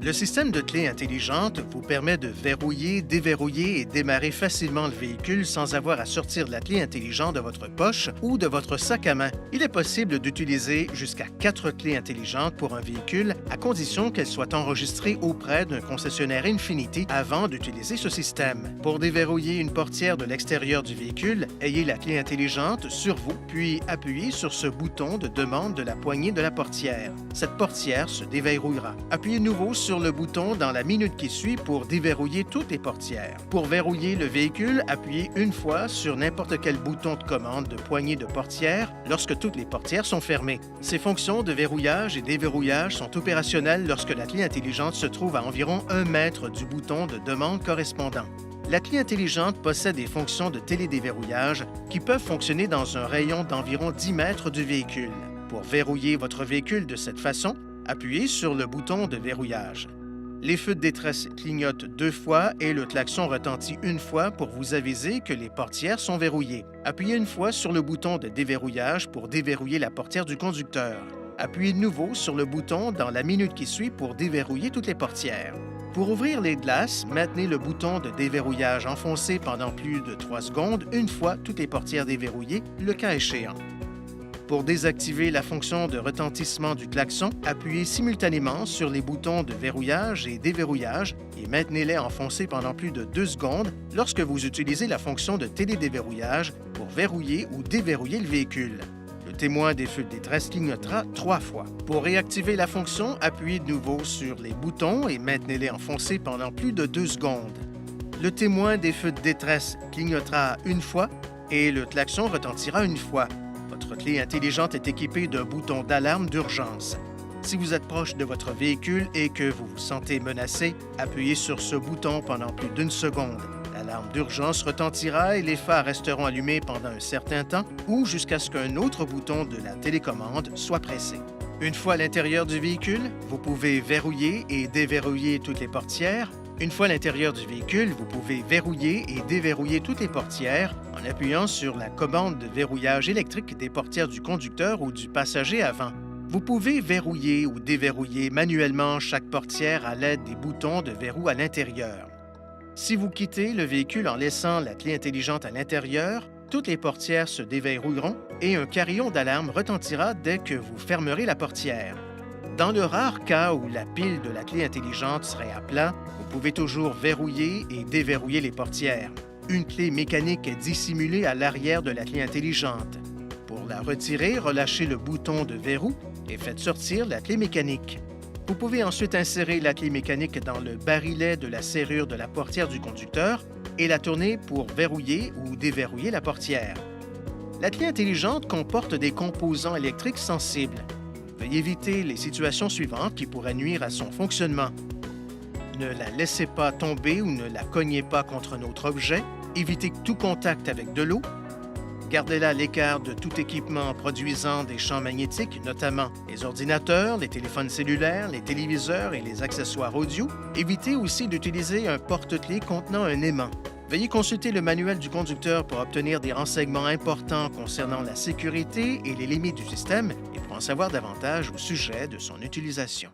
Le système de clés intelligente vous permet de verrouiller, déverrouiller et démarrer facilement le véhicule sans avoir à sortir la clé intelligente de votre poche ou de votre sac à main. Il est possible d'utiliser jusqu'à 4 clés intelligentes pour un véhicule à condition qu'elles soient enregistrées auprès d'un concessionnaire Infiniti avant d'utiliser ce système. Pour déverrouiller une portière de l'extérieur du véhicule, ayez la clé intelligente sur vous, puis appuyez sur ce bouton de demande de la poignée de la portière. Cette portière se déverrouillera. Appuyez de nouveau sur le bouton dans la minute qui suit pour déverrouiller toutes les portières. Pour verrouiller le véhicule, appuyez une fois sur n'importe quel bouton de commande de poignée de portière lorsque toutes les portières sont fermées. Ces fonctions de verrouillage et déverrouillage sont opérationnelles lorsque la clé intelligente se trouve à environ 1 mètre du bouton de demande correspondant. La clé intelligente possède des fonctions de télédéverrouillage qui peuvent fonctionner dans un rayon d'environ 10 mètres du véhicule. Pour verrouiller votre véhicule de cette façon, appuyez sur le bouton de verrouillage. Les feux de détresse clignotent 2 fois et le klaxon retentit 1 fois pour vous aviser que les portières sont verrouillées. Appuyez une fois sur le bouton de déverrouillage pour déverrouiller la portière du conducteur. Appuyez de nouveau sur le bouton dans la minute qui suit pour déverrouiller toutes les portières. Pour ouvrir les glaces, maintenez le bouton de déverrouillage enfoncé pendant plus de 3 secondes, une fois toutes les portières déverrouillées, le cas échéant. Pour désactiver la fonction de retentissement du klaxon, appuyez simultanément sur les boutons de verrouillage et déverrouillage et maintenez-les enfoncés pendant plus de 2 secondes lorsque vous utilisez la fonction de télédéverrouillage pour verrouiller ou déverrouiller le véhicule. Le témoin des feux de détresse clignotera 3 fois. Pour réactiver la fonction, appuyez de nouveau sur les boutons et maintenez-les enfoncés pendant plus de 2 secondes. Le témoin des feux de détresse clignotera 1 fois et le klaxon retentira 1 fois. Votre clé intelligente est équipée d'un bouton d'alarme d'urgence. Si vous êtes proche de votre véhicule et que vous vous sentez menacé, appuyez sur ce bouton pendant plus d'1 seconde. L'alarme d'urgence retentira et les phares resteront allumés pendant un certain temps ou jusqu'à ce qu'un autre bouton de la télécommande soit pressé. Une fois à l'intérieur du véhicule, vous pouvez verrouiller et déverrouiller toutes les portières. Une fois à l'intérieur du véhicule, vous pouvez verrouiller et déverrouiller toutes les portières en appuyant sur la commande de verrouillage électrique des portières du conducteur ou du passager avant. Vous pouvez verrouiller ou déverrouiller manuellement chaque portière à l'aide des boutons de verrou à l'intérieur. Si vous quittez le véhicule en laissant la clé intelligente à l'intérieur, toutes les portières se déverrouilleront et un carillon d'alarme retentira dès que vous fermerez la portière. Dans le rare cas où la pile de la clé intelligente serait à plat, vous pouvez toujours verrouiller et déverrouiller les portières. Une clé mécanique est dissimulée à l'arrière de la clé intelligente. Pour la retirer, relâchez le bouton de verrou et faites sortir la clé mécanique. Vous pouvez ensuite insérer la clé mécanique dans le barillet de la serrure de la portière du conducteur et la tourner pour verrouiller ou déverrouiller la portière. La clé intelligente comporte des composants électriques sensibles. Veuillez éviter les situations suivantes qui pourraient nuire à son fonctionnement. Ne la laissez pas tomber ou ne la cognez pas contre un autre objet. Évitez tout contact avec de l'eau. Gardez-la à l'écart de tout équipement produisant des champs magnétiques, notamment les ordinateurs, les téléphones cellulaires, les téléviseurs et les accessoires audio. Évitez aussi d'utiliser un porte-clés contenant un aimant. Veuillez consulter le manuel du conducteur pour obtenir des renseignements importants concernant la sécurité et les limites du système et pour en savoir davantage au sujet de son utilisation.